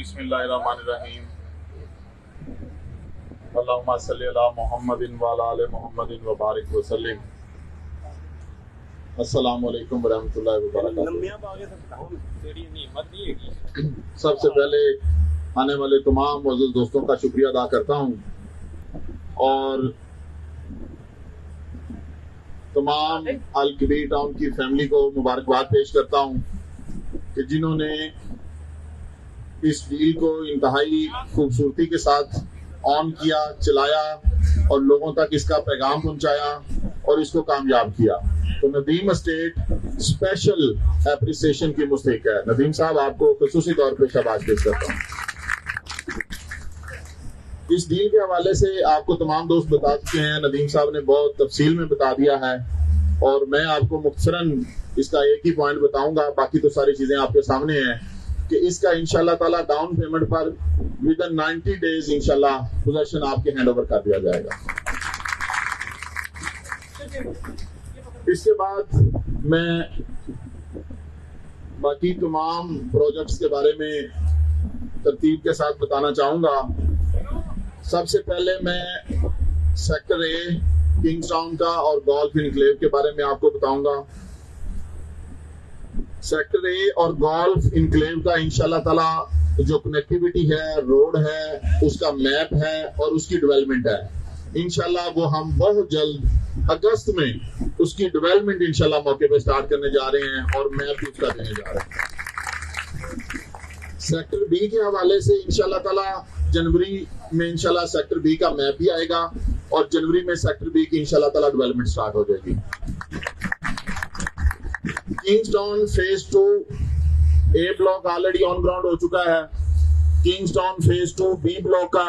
बिस्मिल्लाहिर्रहमानिर्रहीम। अल्लाहुम्मा सल्ली अला मुहम्मदिन व अला आलि मुहम्मदिन व बारिक व सल्लिम। अस्सलामु अलैकुम व रहमतुल्लाहि व बरकातहू। सबसे पहले आने वाले तमाम मौजूद दोस्तों का शुक्रिया अदा करता हूँ और तमाम अल कबीर टाउन की फैमिली को मुबारकबाद पेश करता हूँ कि जिन्होंने इस डील को इंतहाई खूबसूरती के साथ ऑन किया, चलाया और लोगों तक इसका पैगाम पहुंचाया और इसको कामयाब किया। तो नदीम एस्टेट स्पेशल एप्रिसिएशन की मुस्तहिक है। नदीम साहब, आपको खुसूसी तौर पे शाबाश पेश करता हूँ। इस डील के हवाले से आपको तमाम दोस्त बता चुके हैं, नदीम साहब ने बहुत तफसील में बता दिया है और मैं आपको मुख्तसरन इसका एक ही पॉइंट बताऊंगा, बाकी तो सारी चीजें आपके सामने हैं कि इसका इंशाल्लाह ताला डाउन पेमेंट पर विद इन 90 डेज इंशाल्लाह पोजेशन आपके हैंड ओवर कर दिया जाएगा। इसके बाद मैं बाकी तमाम प्रोजेक्ट्स के बारे में तरतीब के साथ बताना चाहूंगा। सबसे पहले मैं सेक्टर ए किंग्सटाउन का और गोल्फ इनक्लेव के बारे में आपको बताऊंगा। सेक्टर ए और गोल्फ इनक्लेव का इंशाल्लाह ताला जो कनेक्टिविटी है, रोड है, उसका मैप है और उसकी डेवलपमेंट है। इंशाल्लाह वो हम बहुत जल्द अगस्त में उसकी डेवलपमेंट इंशाल्लाह मौके पे स्टार्ट करने जा रहे हैं और मैप भी उसका देने जा रहे हैं। सेक्टर बी के हवाले से इंशाल्लाह ताला जनवरी में इंशाल्लाह सेक्टर बी का मैप भी आएगा और जनवरी में सेक्टर बी की इंशाल्लाह ताला डेवलपमेंट स्टार्ट हो जाएगी। Kingstown phase 2 A block already on ground हो चुका है। किंग्सटाउन फेज 2 बी ब्लॉक का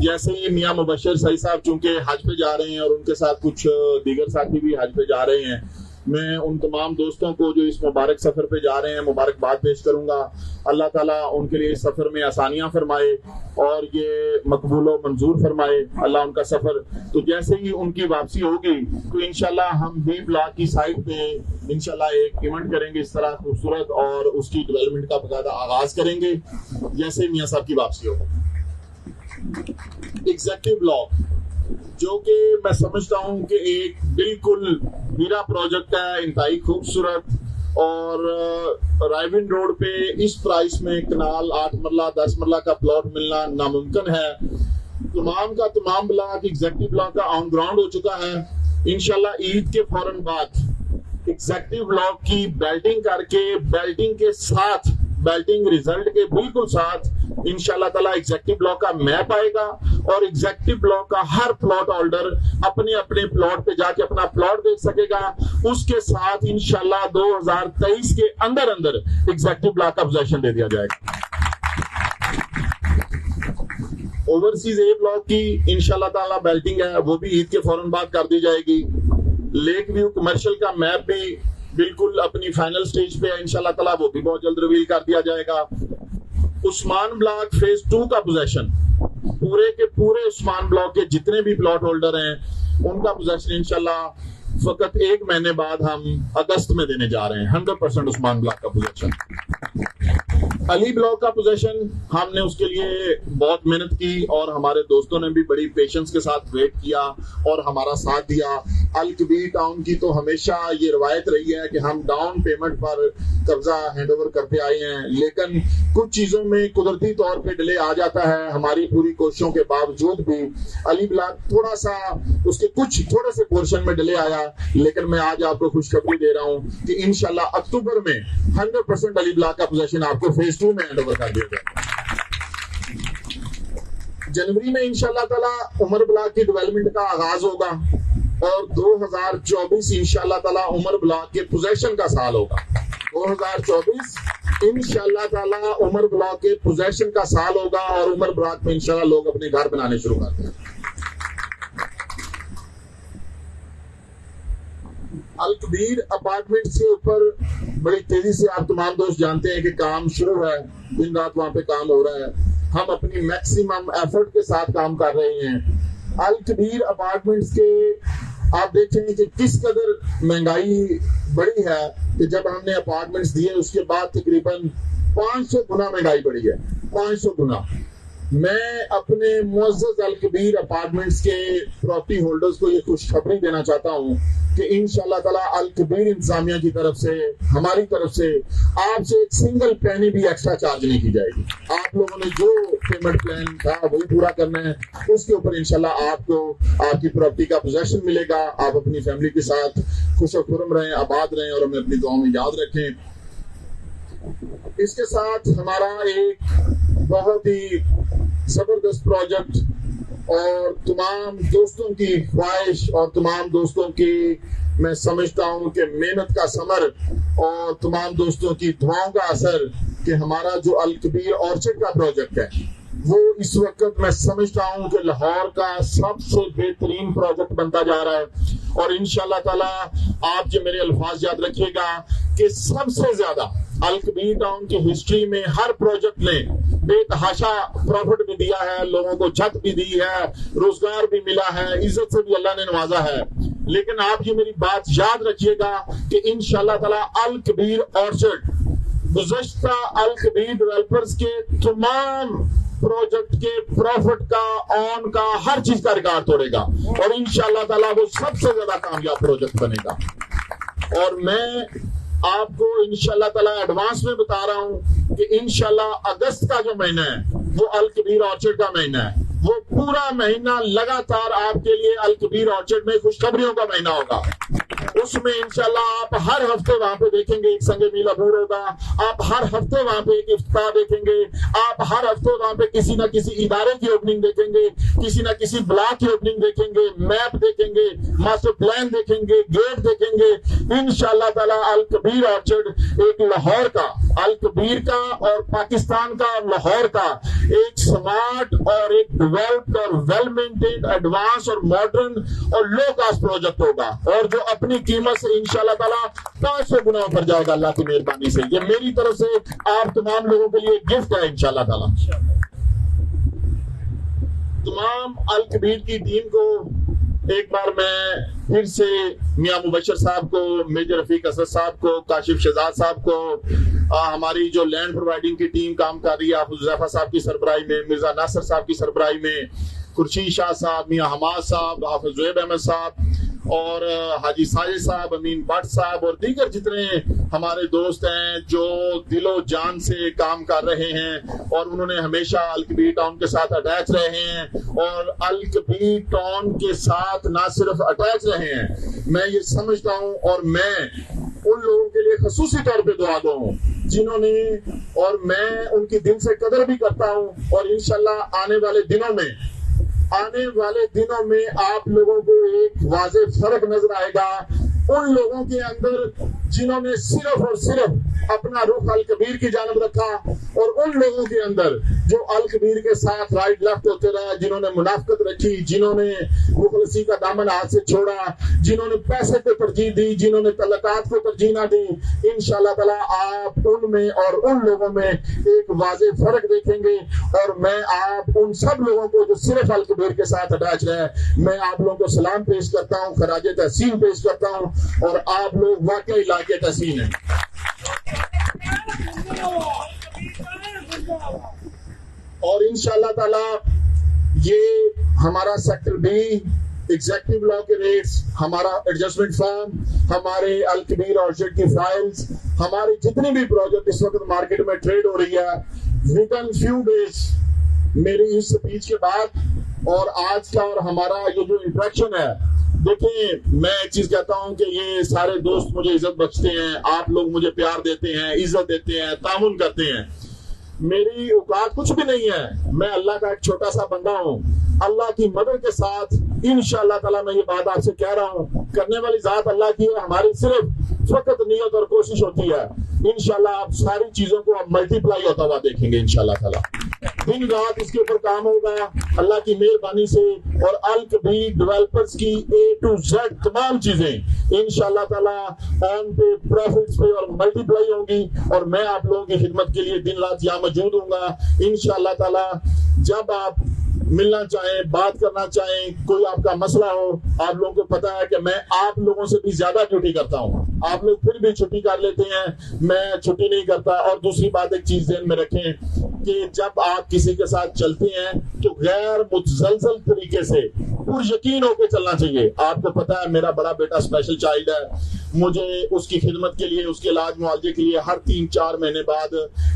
जैसे ही मियां मुबशर सही साहब चूंकि हज पे जा रहे हैं और उनके साथ कुछ दीगर साथी भी हज पे जा रहे हैं, मैं उन तमाम दोस्तों को जो इस मुबारक सफर पे जा रहे हैं मुबारकबाद पेश करूंगा। अल्लाह ताला उनके लिए इस सफर में आसानियां फरमाए और ये मकबूल व मंजूर फरमाए अल्लाह उनका सफर। तो जैसे ही उनकी वापसी होगी तो इंशाल्लाह हम बी ब्लॉक की साइड पे इंशाल्लाह एक इवेंट करेंगे इस तरह खूबसूरत और उसकी डेवलपमेंट का बकायदा आगाज करेंगे जैसे मियां साहब की वापसी हो। एग्जीक्यूटिव ब्लॉक जो कि मैं समझता हूं कि एक बिल्कुल हीरा प्रोजेक्ट है, इंतहाई खूबसूरत और रायविन रोड पे इस प्राइस में कनाल 8 मरला 10 मरला का प्लॉट मिलना नामुमकिन है। तमाम का तमाम ब्लॉक एग्जीक्यूटिव ब्लॉक का ऑन ग्राउंड हो चुका है। इंशाल्लाह ईद के फौरन बाद एग्जीक्यूटिव ब्लॉक की बेल्टिंग करके बेल्टिंग के साथ बेल्टिंग रिजल्ट के बिल्कुल साथ इंशाल्लाह ताला एग्जीक्यूटिव ब्लॉक का मैप आएगा और एग्जीक्यूटिव ब्लॉक का हर प्लॉट होल्डर अपने अपने प्लॉट पे जाके अपना प्लॉट देख सकेगा। उसके साथ इंशाल्लाह 2023 के अंदर अंदर एग्जीक्यूटिव ब्लॉक का पोजीशन दे दिया जाएगा। ओवरसीज ए ब्लॉक की इंशाल्लाह ताला बेल्टिंग है, वो भी ईद के फौरन बाद कर दी जाएगी। लेक व्यू कमर्शियल का मैप भी बिल्कुल अपनी फाइनल स्टेज पे है, इंशाल्लाह ताला वो भी बहुत जल्द रिवील कर दिया जाएगा। उस्मान ब्लॉक फेज 2 का पोजीशन पूरे के पूरे उस्मान ब्लॉक के जितने भी प्लॉट होल्डर हैं उनका पोजीशन इंशाल्लाह फकत 1 महीने बाद हम अगस्त में देने जा रहे हैं। 100% उस्मान ब्लॉक का पोजीशन। अली ब्लॉक का पोजीशन हमने उसके लिए बहुत मेहनत की और हमारे दोस्तों ने भी बड़ी पेशेंस के साथ वेट किया और हमारा साथ दिया। अल कबीर टाउन की तो हमेशा ये रवायत रही है कि हम डाउन पेमेंट पर कब्जा हैंडओवर करते आए हैं, लेकिन कुछ चीजों में कुदरती तौर पे डिले आ जाता है। हमारी पूरी कोशिशों के बावजूद भी अली ब्लॉक थोड़ा सा उसके कुछ थोड़े से पोर्शन में डिले आया, लेकिन मैं आज आपको खुशखबरी दे रहा हूँ कि इंशाल्लाह अक्टूबर में 100% अली ब्लॉक का पोजीशन आपको फेज 2 में हैंडओवर कर दिया जाएगा। जनवरी में इंशाल्लाह ताला उमर ब्लॉक की डेवलपमेंट का आगाज होगा और 2024 इंशाल्लाह ताला उमर ब्लॉक के पोजीशन का साल होगा। 2024 इंशाल्लाह ताला उमर ब्लॉक के पोजीशन का साल होगा और उमर ब्लॉक में इंशाल्लाह लोग अपने घर बनाने शुरू करते हैं। अल कबीर अपार्टमेंट्स के ऊपर बड़ी तेजी से आप तमाम दोस्त जानते हैं कि काम शुरू है, दिन रात वहां पे काम हो रहा है। हम अपनी मैक्सिमम एफर्ट के साथ काम कर रहे हैं। अल कबीर अपार्टमेंट्स के आप देखें कि किस कदर महंगाई बढ़ी है कि जब हमने अपार्टमेंट्स दिए उसके बाद तकरीबन 500 गुना महंगाई बढ़ी है, 500 गुना। मैं अपने मुअज़्ज़ज़ अल कबीर अपार्टमेंट्स के प्रॉपर्टी होल्डर्स को ये खुशखबरी देना चाहता हूँ कि इंशाअल्लाह ताला अल कबीर इंतजामिया की तरफ से, हमारी तरफ से आपसे एक सिंगल पैनी भी एक्स्ट्रा चार्ज नहीं की जाएगी। आप लोगों ने जो पेमेंट प्लान था वही पूरा करना है, उसके ऊपर इंशाअल्लाह आपको आपकी प्रॉपर्टी का पोजेशन मिलेगा। आप अपनी फैमिली के साथ खुश और खुर्रम रहें, आबाद रहें और हमें अपनी दुआओं में याद रखें। इसके साथ हमारा एक बहुत ही जबरदस्त प्रोजेक्ट और तमाम दोस्तों की ख्वाहिश और तमाम दोस्तों की, मैं समझता हूं कि मेहनत का समर और तमाम दोस्तों की दुआओं का असर कि हमारा जो अल कबीर ऑर्चर्ड का प्रोजेक्ट है वो इस वक्त मैं समझता हूं कि लाहौर का सबसे बेहतरीन प्रोजेक्ट बनता जा रहा है। और इंशाअल्लाह ताला आप जो मेरे अल्फाज याद रखिएगा कि सबसे ज्यादा अल कबीर टाउन की हिस्ट्री में हर प्रोजेक्ट ने बेतहाशा प्रॉफिट भी दिया है, लोगों को छत भी दी है, रोजगार भी मिला है, इज्जत से भी अल्लाह ने नवाजा है। लेकिन आप ये मेरी बात याद रखिएगा कि इंशाअल्लाह ताला अल कबीर ऑर्चर्ड गुज़श्ता अल कबीर डेवलपर्स के तमाम प्रोजेक्ट के प्रॉफिट का, ऑन का, हर चीज का रिकॉर्ड तोड़ेगा और इंशाअल्लाह ताला वो सबसे ज्यादा कामयाब प्रोजेक्ट बनेगा। और मैं आपको इंशाअल्लाह ताला एडवांस में बता रहा हूं कि इंशाअल्लाह अगस्त का जो महीना है वो अल कबीर ऑर्चर्ड का महीना है। वो पूरा महीना लगातार आपके लिए अल कबीर ऑर्चर्ड में खुशखबरियों का महीना होगा। उसमें इंशाल्लाह आप हर हफ्ते वहां पे देखेंगे एक संगे मील अबूर होगा, आप हर हफ्ते वहां पे एक इफ्तार देखेंगे, आप हर हफ्ते वहां पे किसी ना किसी इदारे की ओपनिंग देखेंगे, किसी ना किसी ब्लॉक की ओपनिंग देखेंगे, मैप देखेंगे, मास्टर प्लान देखेंगे, गेट देखेंगे। इंशाल्लाह ताला अल कबीर ऑर्चर्ड एक लाहौर का, अल कबीर का और पाकिस्तान का, लाहौर का एक स्मार्ट और एक डेवलप्ड और वेल मेंटेन्ड, एडवांस और मॉडर्न और लो कास्ट प्रोजेक्ट होगा और जो अपनी कीमत से इंशाल्लाह ताला 500 गुना बढ़ जाएगा अल्लाह की मेहरबानी से। ये मेरी तरफ से आप तमाम लोगों के लिए गिफ्ट है इंशाल्लाह ताला। तमाम अल कबीर की टीम को एक बार मैं फिर से मियां मुबशर साहब को, मेजर रफीक असद साहब को, काशिफ शहजाद साहब को, हमारी जो लैंड प्रोवाइडिंग की टीम काम कर रही है हुज़ैफा साहब की सरबराही में, मिर्जा नासिर साहब की सरबराही में, खुर्शीद शाह साहब, मियां हमाद साहब, हाफिज ज़ुहैब अहमद साहब और हाजी साजिद साहब, अमीन भट्ट साहब और दीगर जितने हमारे दोस्त हैं जो दिलो जान से काम कर रहे हैं और उन्होंने हमेशा अल कबीर टाउन के साथ अटैच रहे हैं और अल कबीर टाउन के साथ ना सिर्फ अटैच रहे हैं, मैं ये समझता हूँ और मैं उन लोगों के लिए खसूसी तौर पे दुआ दूँ जिन्होंने, और मैं उनकी दिल से कदर भी करता हूँ और इंशाल्लाह आने वाले दिनों में आप लोगों को एक वाज़ेह फर्क नजर आएगा उन लोगों के अंदर जिन्होंने सिर्फ और सिर्फ अपना रुख अल कबीर की जानब रखा और उन लोगों के अंदर जो अल कबीर के साथ राइट लेफ्ट होते रहे, जिन्होंने मुनाफकत रखी, जिन्होंने मुखलसी का दामन हाथ से छोड़ा, जिन्होंने पैसे को तरजीह दी, जिन्होंने तलकात को तरजीह ना दी। इंशाअल्लाह ताला आप उनमें और उन लोगों में एक वाज़ेह फर्क देखेंगे और मैं आप उन सब लोगों को जो सिर्फ अल कबीर के साथ अटैच रहे, मैं आप लोगों को सलाम पेश करता हूँ, खराजे तहसीन पेश करता हूँ और आप लोग वाकई लाके तहसीन है। और इंशाअल्लाह ताला ये हमारा सेक्टर बी, एग्जीक्यूटिव लॉ के रेट्स, हमारा एडजस्टमेंट फॉर्म, हमारे अल कबीर ऑर्चर्ड की फाइल्स, हमारी जितनी भी प्रोजेक्ट इस वक्त मार्केट में ट्रेड हो रही है, विद इन फ्यू डेज मेरी इस स्पीच के बाद और आज का और हमारा ये जो इंटरेक्शन है, देखिए मैं एक चीज कहता हूं कि ये सारे दोस्त मुझे इज्जत बख्शते हैं, आप लोग मुझे प्यार देते हैं, इज्जत देते हैं, तामुन करते हैं। मेरी औकात कुछ भी नहीं है, मैं अल्लाह का एक छोटा सा बंदा हूँ। अल्लाह की मदद के साथ इंशाअल्लाह ताला मैं ये बात आपसे कह रहा हूँ, करने वाली जात अल्लाह की है, हमारी सिर्फ फकत नियत और कोशिश होती है। इंशाअल्लाह आप सारी चीजों को अब मल्टीप्लाई होता हुआ देखेंगे इंशाअल्लाह ताला, दिन रात इसके ऊपर काम होगा अल्लाह की मेहरबानी से और अल कबीर डेवलपर्स की A to Z तमाम चीजें इंशाअल्लाह ताला ऑन पे, प्रॉफिट्स पे और मल्टीप्लाई होंगी और मैं आप लोगों की खिदमत के लिए दिन रात यहाँ मौजूद हूँगा इंशाअल्लाह ताला। जब आप मिलना चाहें, बात करना चाहें, कोई आपका मसला हो, आप लोगों को पता है कि मैं आप लोगों से भी ज्यादा ड्यूटी करता हूँ। आप लोग फिर भी छुट्टी कर लेते हैं, मैं छुट्टी नहीं करता। और दूसरी बात, एक चीज ध्यान में रखें कि जब आप किसी के साथ चलते हैं तो गैर मुतजलजल तरीके से पुरयकीन होकर चलना चाहिए। आपको पता है मेरा बड़ा बेटा स्पेशल चाइल्ड है, मुझे उसकी खिदमत के लिए, उसके इलाज मुआवजे के लिए हर 3-4 महीने बाद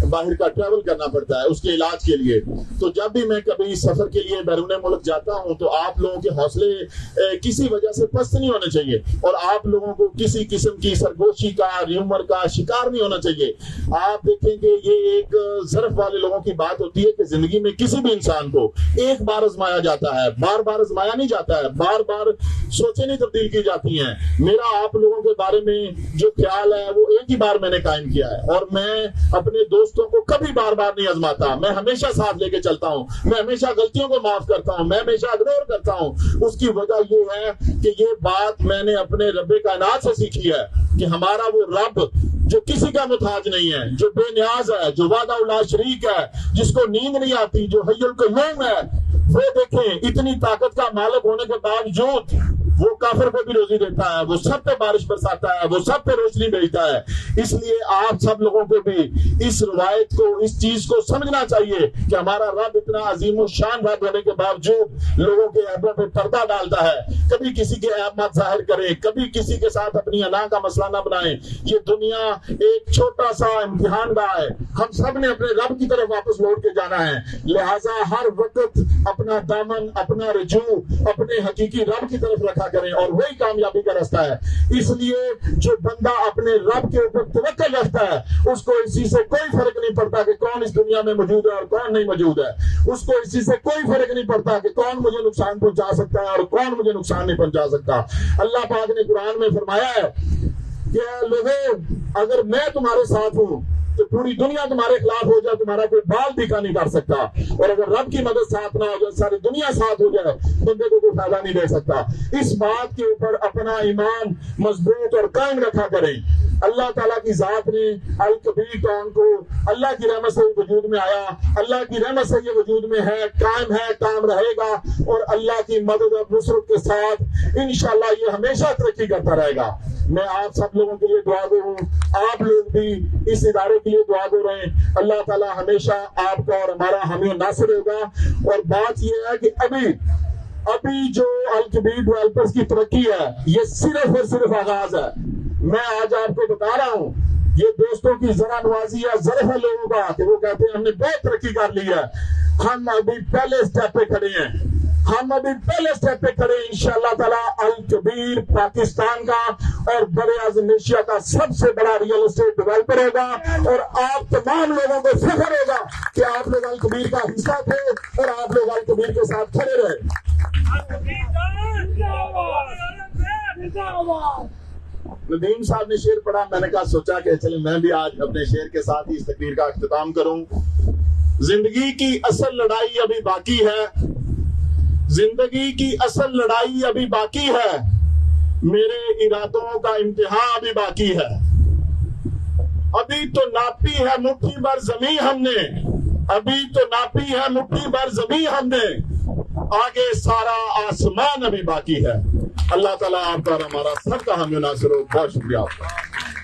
बाहर का ट्रैवल करना पड़ता है उसके इलाज के लिए। तो जब भी मैं कभी सफर के लिए बैरून मुल्क जाता हूं तो आप लोगों के हौसले किसी वजह से पस्त नहीं होने चाहिए और आप लोगों को किसी किस्म की सरगोशी का, र्यूमर का शिकार नहीं होना चाहिए। आप देखेंगे ये एक ज़र्फ वाले लोगों की बात होती है कि जिंदगी में किसी भी इंसान को एक बार आजमाया जाता है, बार बार आजमाया नहीं जाता है, बार बार सोचे नहीं तब्दील की जाती हैं। मेरा आप लोगों के बारे में जो ख्याल है वो एक ही बार मैंने कायम किया है और मैं अपने दोस्तों को कभी बार बार नहीं आजमाता। मैं हमेशा साथ लेके चलता हूं, मैं हमेशा गलतियों को माफ करता हूं, मैं हमेशा इग्नोर करता हूं। उसकी वजह ये है कि ये बात मैंने अपने रब्बे कायनात से सीखी है कि हमारा वो रब जो किसी का मुताज नहीं है, जो बेनियाज है, जो वादा उला शरीक है, जिसको नींद नहीं आती, जो हय्युल क़य्यूम है, वो देखें इतनी ताकत का मालिक होने के बावजूद वो काफिर को भी रोजी देता है, वो सब पे बारिश बरसाता है, वो सब पे रोशनी भेजता है। इसलिए आप सब लोगों को भी इस रिवायत को, इस चीज को समझना चाहिए कि हमारा रब इतना अजीम शान रब होने के बावजूद लोगों के ऐबों पे पर्दा डालता है। कभी किसी के ऐब मत जाहिर करें, कभी किसी के साथ अपनी अना का मसला ना बनाएं। ये दुनिया एक छोटा सा इम्तिहान का है, हम सब ने अपने रब की तरफ वापस लौट के जाना है। लिहाजा हर वक्त अपना दामन, अपना रजू अपने हकीकी रब की तरफ रखा करें और वही कामयाबी का रास्ता है। इसलिए जो बंदा अपने रब के ऊपर तवक्कुल रखता है उसको इसी से कोई फर्क नहीं पड़ता कि कौन इस दुनिया में मौजूद है और कौन नहीं मौजूद है। उसको इसी से कोई फर्क नहीं पड़ता कि कौन मुझे नुकसान पहुंचा सकता है और कौन मुझे नुकसान नहीं पहुंचा सकता। अल्लाह पाक ने कुरान में फरमाया है कि लोगों, अगर मैं तुम्हारे साथ हूं तो पूरी दुनिया तुम्हारे खिलाफ हो जाए, तुम्हारा कोई बाल दिखा नहीं कर सकता। और अगर रब की मदद साथ ना हो जाए, सारी दुनिया साथ हो जाए, बंदे को कोई फायदा नहीं दे सकता। इस बात के ऊपर अपना ईमान मजबूत और कायम रखा करें। अल्लाह ताला की जात ने अल कबीर कौम को अल्लाह की रहमत से वजूद में आया, अल्लाह की रहमत से ये वजूद में है, कायम रहेगा और अल्लाह की मदद और नुसरत के साथ इंशाअल्लाह ये हमेशा तरक्की करता रहेगा। मैं आप सब लोगों के लिए दुआगो हूँ, आप लोग भी इस इदारे के लिए दुआगो रहें। अल्लाह ताला हमेशा आपका और हमारा हामी नासिर होगा। और बात यह है कि अभी जो अल कबीर डेवलपर्स की तरक्की है ये सिर्फ और सिर्फ आगाज है। मैं आज आपको बता रहा हूँ, ये दोस्तों की जरा नवाजी है, ज़र्फ है लोगों का कि वो कहते हैं हमने बहुत तरक्की कर ली है। हम अभी पहले स्टेप पे खड़े हैं, हम अभी पहले स्टेप पे खड़े हैं। इंशाअल्लाह ताला अल कबीर पाकिस्तान का और बड़े आज़म एशिया का सबसे बड़ा रियल एस्टेट डेवलपर होगा और आप तमाम लोगों को फख्र होगा कि आप लोग अल कबीर का हिस्सा थे और आप लोग अल कबीर के साथ खड़े रहे। नदीम साहब ने शेर पढ़ा, मैंने कहा सोचा कि चले मैं भी आज अपने शेर के साथ ही इस तकरीर का इख्तिताम करूं। जिंदगी की असल लड़ाई अभी बाकी है, जिंदगी की असल लड़ाई अभी बाकी है, मेरे इरादों का इम्तिहान अभी बाकी है। अभी तो नापी है मुट्ठी भर जमीन हमने, अभी तो नापी है मुट्ठी भर जमीन हमने, आगे सारा आसमान अभी बाकी है। अल्लाह ताला आपका और हमारा सबका हामी नासिर हो। बहुत शुक्रिया आपका।